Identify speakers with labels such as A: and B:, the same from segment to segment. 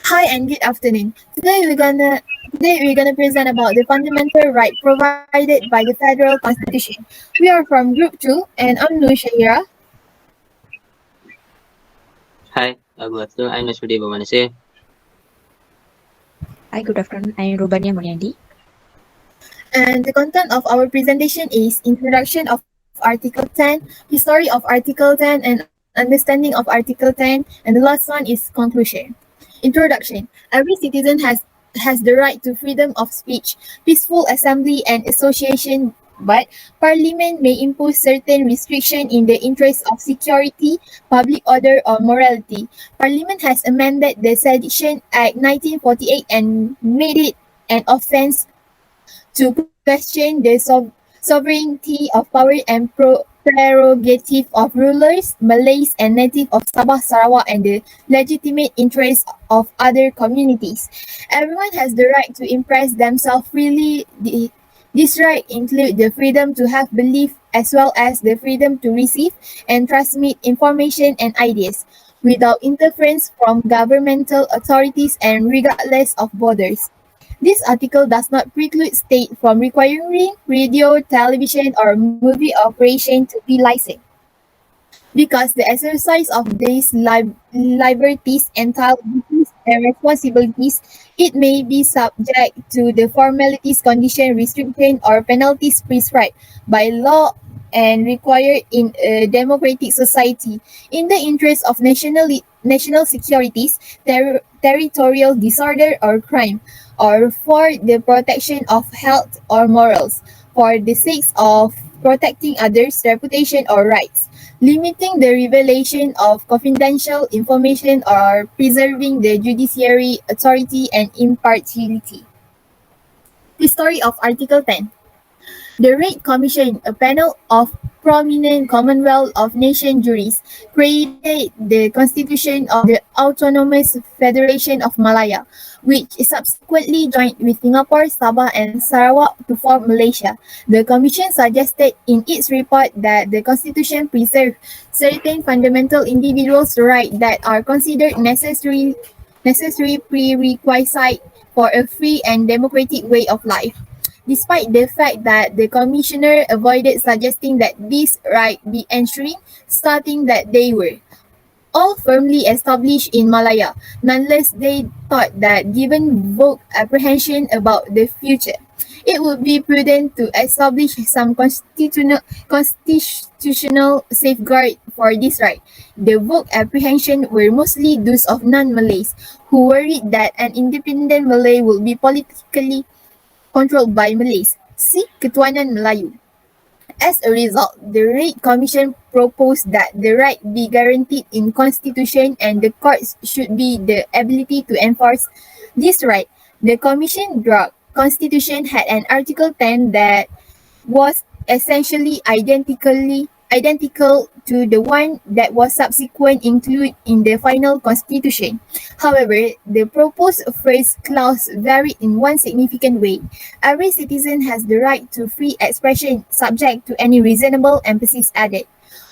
A: Hi and good afternoon. Today we're gonna present about the fundamental right provided by the federal constitution. We are from Group 2 and I'm Nur Shahira.
B: Hi, good afternoon. I'm Nasruddin Bamanase.
C: Hi, good afternoon. I am Rubania Munyadi.
A: And the content of our presentation is introduction of Article 10, history of Article 10 and understanding of Article 10, and the last one is conclusion. Introduction. Every citizen has the right to freedom of speech, peaceful assembly and association, but Parliament may impose certain restriction in the interest of security, public order or morality. Parliament has amended the Sedition Act 1948 and made it an offence to question the sovereignty of power and prerogative of rulers, Malays and native of Sabah, Sarawak and the legitimate interests of other communities. Everyone has the right to express themselves freely. This right includes the freedom to have belief as well as the freedom to receive and transmit information and ideas without interference from governmental authorities and regardless of borders. This article does not preclude state from requiring radio, television, or movie operation to be licensed because the exercise of these liberties entail duties and responsibilities. It may be subject to the formalities, condition, restriction, or penalties prescribed by law and required in a democratic society in the interest of national securities, territorial disorder or crime, or for the protection of health or morals, for the sake of protecting others' reputation or rights, limiting the revelation of confidential information or preserving the judiciary authority and impartiality. History of Article 10. The Raid Commission, a panel of prominent Commonwealth of Nations juries, created the Constitution of the Autonomous Federation of Malaya, which subsequently joined with Singapore, Sabah, and Sarawak to form Malaysia. The Commission suggested in its report that the Constitution preserved certain fundamental individuals' rights that are considered necessary prerequisite for a free and democratic way of life. Despite the fact that the commissioner avoided suggesting that these rights be ensuring, stating that they were all firmly established in Malaya. Nonetheless, they thought that given vague apprehension about the future, it would be prudent to establish some constitutional safeguard for this right. The vague apprehension were mostly those of non-Malays, who worried that an independent Malay would be politically controlled by Malays. See Ketuanan Melayu. As a result, the Raid Commission proposed that the right be guaranteed in Constitution and the courts should be the ability to enforce this right. The Commission draft Constitution had an Article 10 that was essentially identical to the one that was subsequent included in the final constitution. However, the proposed first clause varied in one significant way. Every citizen has the right to free expression subject to any reasonable emphasis added.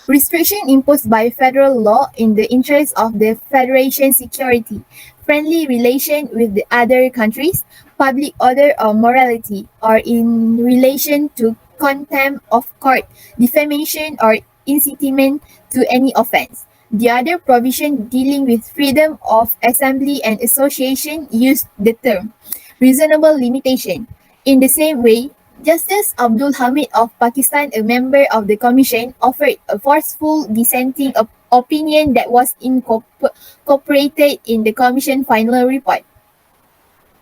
A: Restriction imposed by federal law in the interest of the Federation's security, friendly relation with the other countries, public order or morality, or in relation to contempt of court, defamation, or incitement to any offense. The other provision dealing with freedom of assembly and association used the term reasonable limitation. In the same way, Justice Abdul Hamid of Pakistan, a member of the commission, offered a forceful dissenting opinion that was incorporated in the commission final report.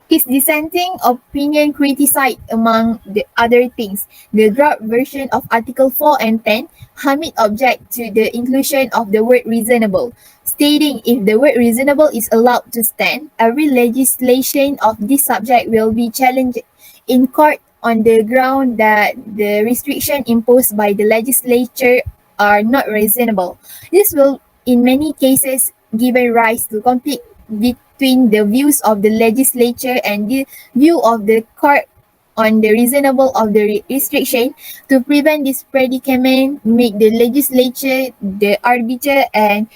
A: His dissenting opinion criticized, among the other things, the draft version of Article 4 and 10. Hamid objected to the inclusion of the word reasonable, stating if the word reasonable is allowed to stand, every legislation of this subject will be challenged in court on the ground that the restriction imposed by the legislature are not reasonable. This will, in many cases, give rise to conflict between the views of the legislature and the view of the court on the reasonable of the restriction. To prevent this predicament, make the legislature the arbiter and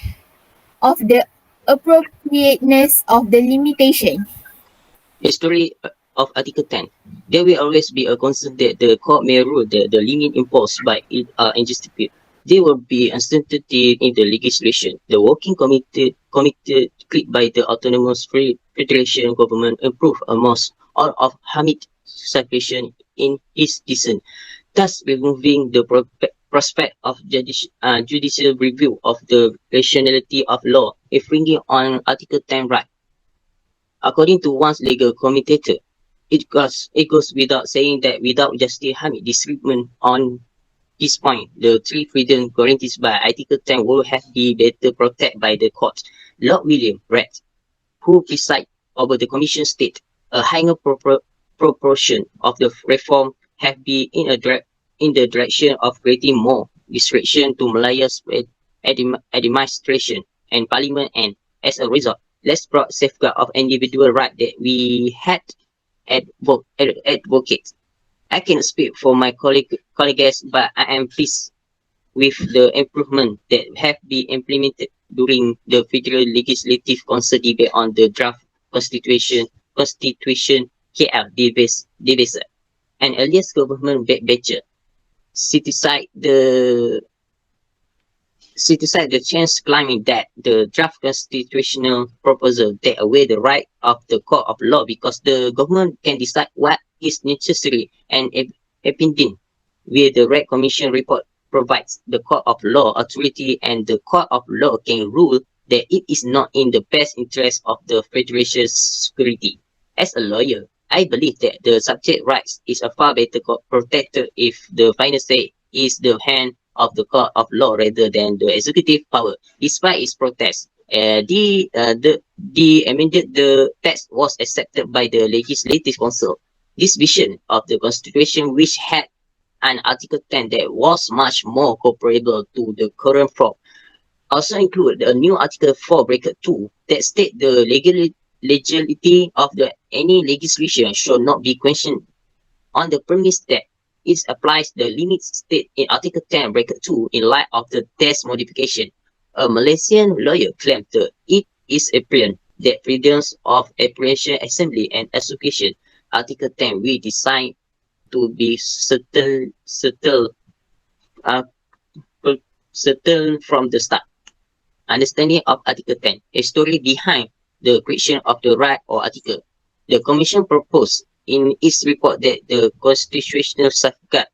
A: of the appropriateness of the limitation.
B: History of Article 10. There will always be a concern that the court may rule that the limit imposed by it are injustified. There will be uncertainty in the legislation. The working committee created by the Autonomous Federation government approved almost all of Hamid's suggestions in his dissent, thus removing the prospect of judicial review of the rationality of law infringing on Article 10 right. According to one's legal commentator, it goes without saying that without Justice Hamid's disagreement on this point, the three freedoms guaranteed by Article 10 will have been better protected by the court. Lord William Redd, who presides over the commission, stated a higher proportion of the reform have been in the direction of creating more restriction to Malaya's administration and parliament, and as a result, less broad safeguard of individual right that we had advocate. I cannot speak for my colleagues, but I am pleased with the improvement that have been implemented during the Federal Legislative Council debate on the draft Constitution KL debate. An earliest government batcher set aside the chance claiming that the draft constitutional proposal take away the right of the court of law because the government can decide what is necessary and impending. Where the Red Commission report provides the court of law authority, and the court of law can rule that it is not in the best interest of the federation's security. As a lawyer, I believe that the subject rights is a far better protected if the final say is the hand of the court of law rather than the executive power. Despite its protest, the amended the text was accepted by the Legislative Council. This vision of the Constitution, which had an Article 10 that was much more comparable to the current form, also include a new Article 4 bracket 2 that state the legality of any legislation should not be questioned on the premise that it applies the limits state in Article 10 bracket 2 in light of the text modification. A Malaysian lawyer claimed that it is apparent that freedoms of apprehension, assembly, and association, Article 10, we designed to be settled from the start. Understanding of Article 10, a story behind the creation of the right or article. The Commission proposed in its report that the constitutional safeguard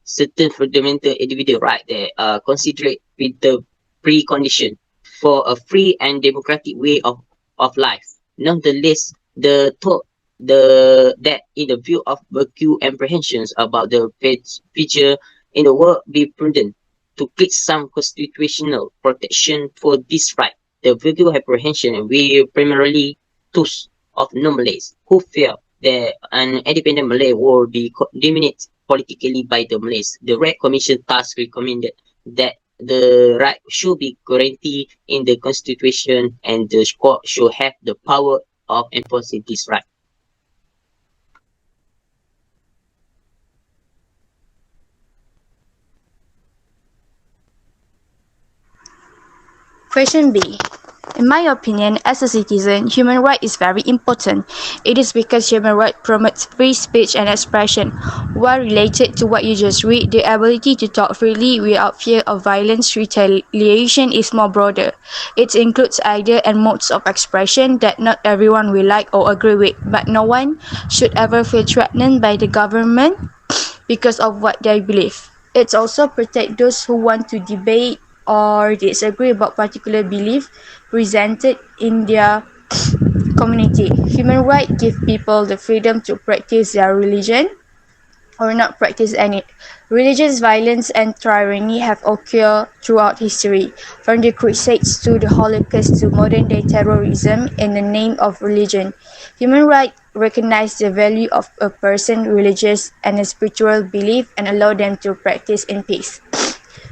B: certain fundamental individual rights that are considered with the precondition for a free and democratic way of life. Nonetheless, that in the view of vague apprehensions about the future in the world, be prudent to create some constitutional protection for this right. The vague apprehension will primarily those of non-Malays who fear that an independent Malay will be dominated politically by the Malays. The Red Commission thus recommended that the right should be guaranteed in the Constitution, and the court should have the power of enforcing this right.
D: Question B. In my opinion, as a citizen, human right is very important. It is because human right promotes free speech and expression. While related to what you just read, the ability to talk freely without fear of violence, retaliation is more broader. It includes ideas and modes of expression that not everyone will like or agree with, but no one should ever feel threatened by the government because of what they believe. It also protects those who want to debate or disagree about particular belief presented in their community. Human rights give people the freedom to practice their religion or not practice any. Religious violence and tyranny have occurred throughout history, from the Crusades to the Holocaust to modern-day terrorism in the name of religion. Human rights recognize the value of a person's religious and spiritual belief and allow them to practice in peace.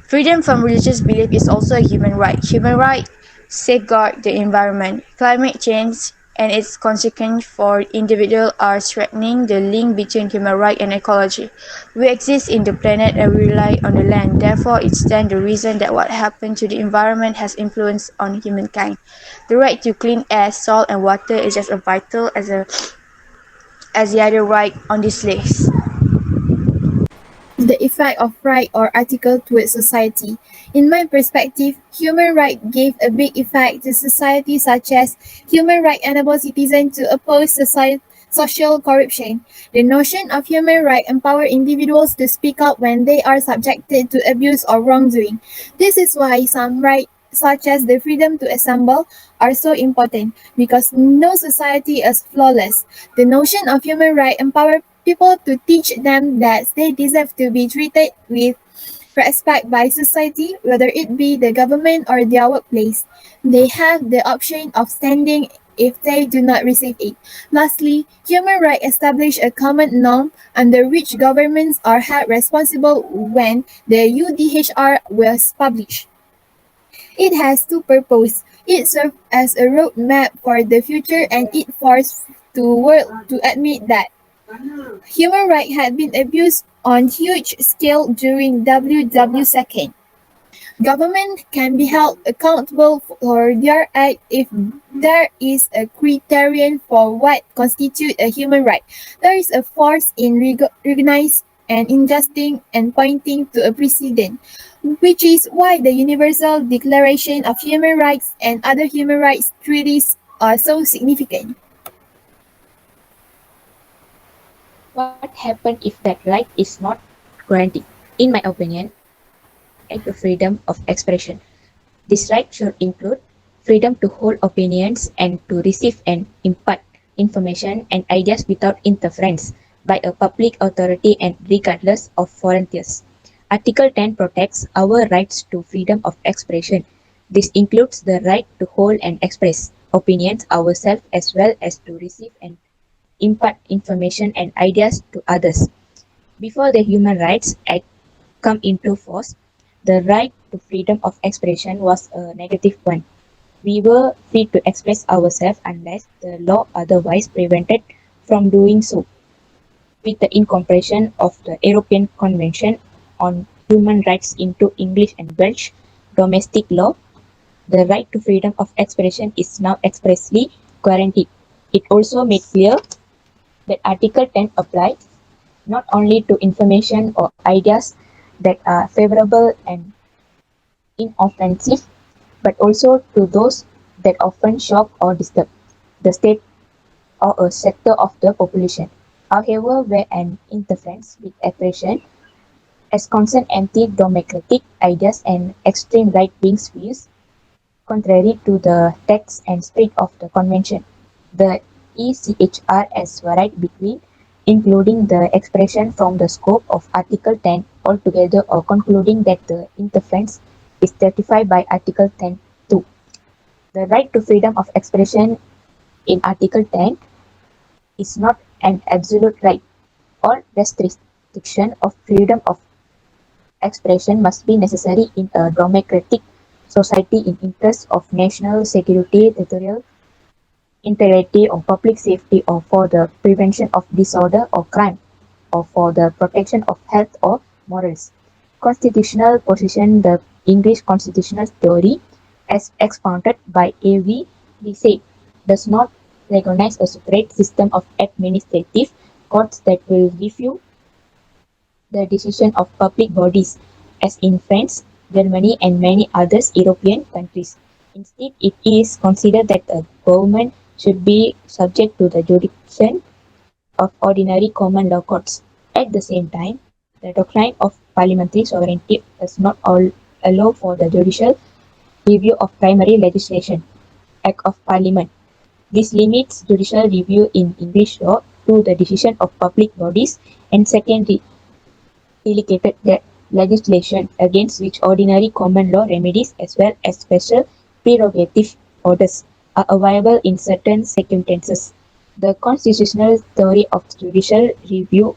D: Freedom from religious belief is also a human right. Human rights safeguard the environment. Climate change and its consequences for individuals are strengthening the link between human rights and ecology. We exist in the planet and we rely on the land. Therefore, it stands to reason that what happens to the environment has influence on humankind. The right to clean air, salt, and water is just as vital as the other right on this list.
A: The effect of right or article towards society. In my perspective, human right gave a big effect to society, such as human right enable citizens to oppose social corruption. The notion of human right empower individuals to speak up when they are subjected to abuse or wrongdoing. This is why some rights, such as the freedom to assemble, are so important because no society is flawless. The notion of human right empower people to teach them that they deserve to be treated with respect by society, whether it be the government or their workplace. They have the option of standing if they do not receive it. Lastly, human rights establish a common norm under which governments are held responsible when the UDHR was published. It has two purposes. It serves as a roadmap for the future and it forced the world to admit that human rights had been abused on huge scale during WW2. Government can be held accountable for their act if there is a criterion for what constitutes a human right. There is a force in recognizing and injustice and pointing to a precedent, which is why the Universal Declaration of Human Rights and other human rights treaties are so significant.
C: What happens if that right is not granted? In my opinion, right to freedom of expression. This right should include freedom to hold opinions and to receive and impart information and ideas without interference by a public authority and regardless of volunteers. Article 10 protects our rights to freedom of expression. This includes the right to hold and express opinions ourselves as well as to receive and impart information and ideas to others. Before the Human Rights Act come into force, the right to freedom of expression was a negative one. We were free to express ourselves unless the law otherwise prevented from doing so. With the incorporation of the European Convention on Human Rights into English and Welsh domestic law, the right to freedom of expression is now expressly guaranteed. It also made clear that Article 10 applies not only to information or ideas that are favorable and inoffensive, but also to those that often shock or disturb the state or a sector of the population. However, where an interference with expression as concern anti-democratic ideas and extreme right-wing views, contrary to the text and spirit of the convention, the ECHR has varied between including the expression from the scope of Article 10 altogether or concluding that the interference is certified by Article 10(2). The right to freedom of expression in Article 10 is not an absolute right. All restriction of freedom of expression must be necessary in a democratic society in interest of national security, territorial integrity or public safety or for the prevention of disorder or crime or for the protection of health or morals. Constitutional position. The English constitutional theory as expounded by A.V. Desaix does not recognize a separate system of administrative courts that will review the decision of public bodies as in France, Germany and many other European countries. Instead, it is considered that a government should be subject to the jurisdiction of ordinary common law courts. At the same time, the doctrine of parliamentary sovereignty does not allow for the judicial review of primary legislation, Act of Parliament. This limits judicial review in English law to the decision of public bodies and secondary delegated legislation against which ordinary common law remedies as well as special prerogative orders are available in certain circumstances. The constitutional theory of judicial review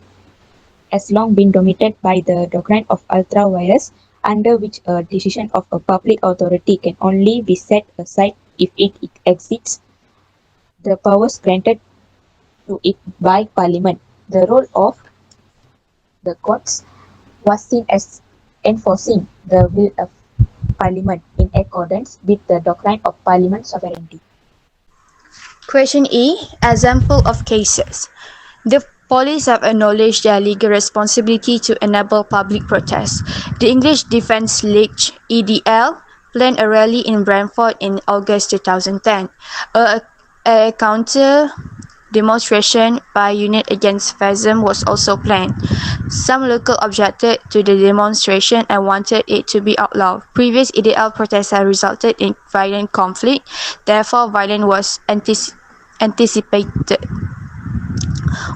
C: has long been dominated by the doctrine of ultra vires, under which a decision of a public authority can only be set aside if it exceeds the powers granted to it by Parliament. The role of the courts was seen as enforcing the will of Parliament in accordance with the doctrine of Parliament sovereignty.
D: Question E. Example of cases. The police have acknowledged their legal responsibility to enable public protest. The English Defence League (EDL) planned a rally in Brentford in August 2010. A counter demonstration by Unite Against Fascism was also planned. Some locals objected to the demonstration and wanted it to be outlawed. Previous EDL protests had resulted in violent conflict, therefore violence was anticipated.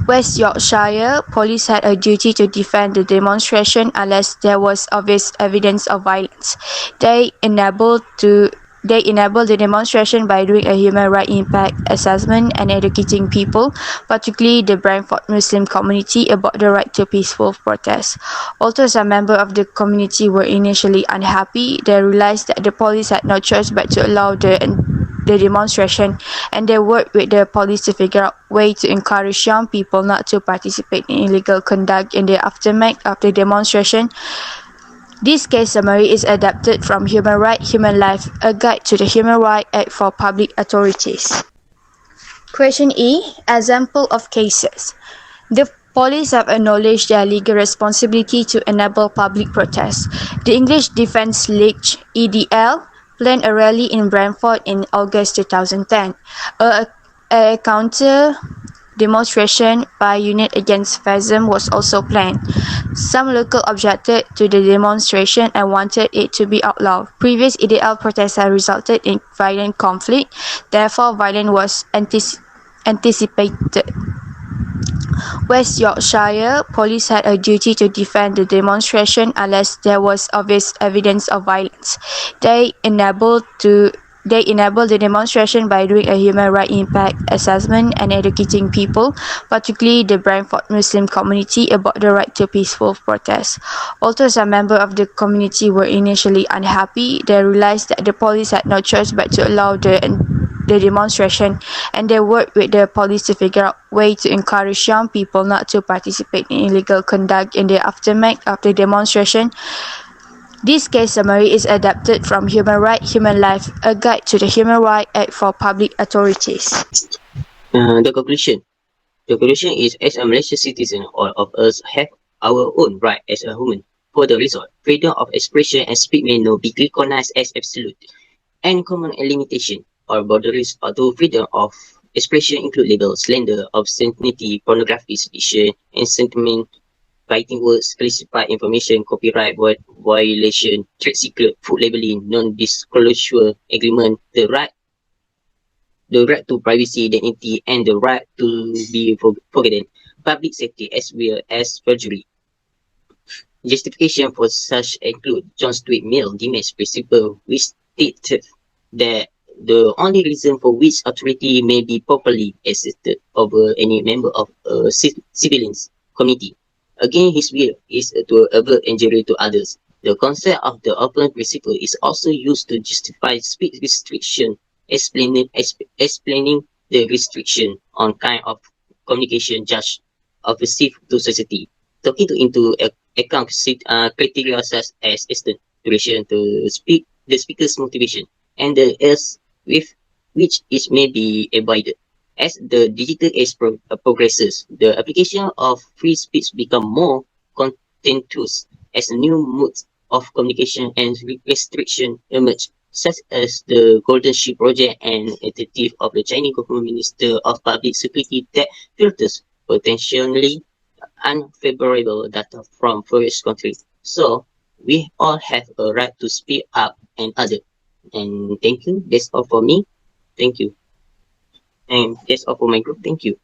D: West Yorkshire police had a duty to defend the demonstration unless there was obvious evidence of violence. They enabled the demonstration by doing a human rights impact assessment and educating people, particularly the Brentford Muslim community, about the right to peaceful protest. Although some members of the community were initially unhappy, they realized that the police had no choice but to allow the demonstration, and they worked with the police to figure out ways to encourage young people not to participate in illegal conduct in the aftermath of the demonstration. This case summary is adapted from Human Rights, Human Life, a guide to the Human Rights Act for public authorities. Question E. Example of cases. The police have acknowledged their legal responsibility to enable public protest. The English Defence League (EDL) planned a rally in Brentford in August 2010. A counter demonstration by Unite Against Fascism was also planned. Some locals objected to the demonstration and wanted it to be outlawed. Previous EDL protests had resulted in violent conflict, therefore violence was anticipated. West Yorkshire police had a duty to defend the demonstration unless there was obvious evidence of violence. They enabled the demonstration by doing a human rights impact assessment and educating people, particularly the Brentford Muslim community, about the right to peaceful protest. Although some members of the community were initially unhappy, they realized that the police had no choice but to allow the demonstration, and they worked with the police to figure out ways to encourage young people not to participate in illegal conduct in the aftermath of the demonstration. This case summary is adapted from Human Rights, Human Life, a guide to the Human Rights Act for public authorities.
B: The conclusion. The conclusion is, as a Malaysian citizen, all of us have our own right as a human. For the result, freedom of expression and speech may not be recognized as absolute, and common limitation or boundaries to freedom of expression include libel, slander, obscenity, pornography, fiction, and sentiment, writing words, classified information, copyright violation, trade secret, food labeling, non-disclosure agreement, the right to privacy, identity, and the right to be forgotten, public safety, as well as perjury. Justification for such include John Stuart Mill demands principle, which stated that the only reason for which authority may be properly exerted over any member of a civilian community against his will is to avert injury to others. The concept of the open principle is also used to justify speech restriction, explaining the restriction on kind of communication judged offensive to society. Taking into account criteria such as extent, duration to speak, the speaker's motivation, and the else with which it may be avoided. As the digital age progresses, the application of free speech become more contentious as new modes of communication and restriction emerge, such as the Golden Sheep Project and initiative of the Chinese government Minister of Public Security that filters potentially unfavorable data from various countries. So we all have a right to speak up and other. And thank you. That's all for me. Thank you. And that's all for my group. Thank you.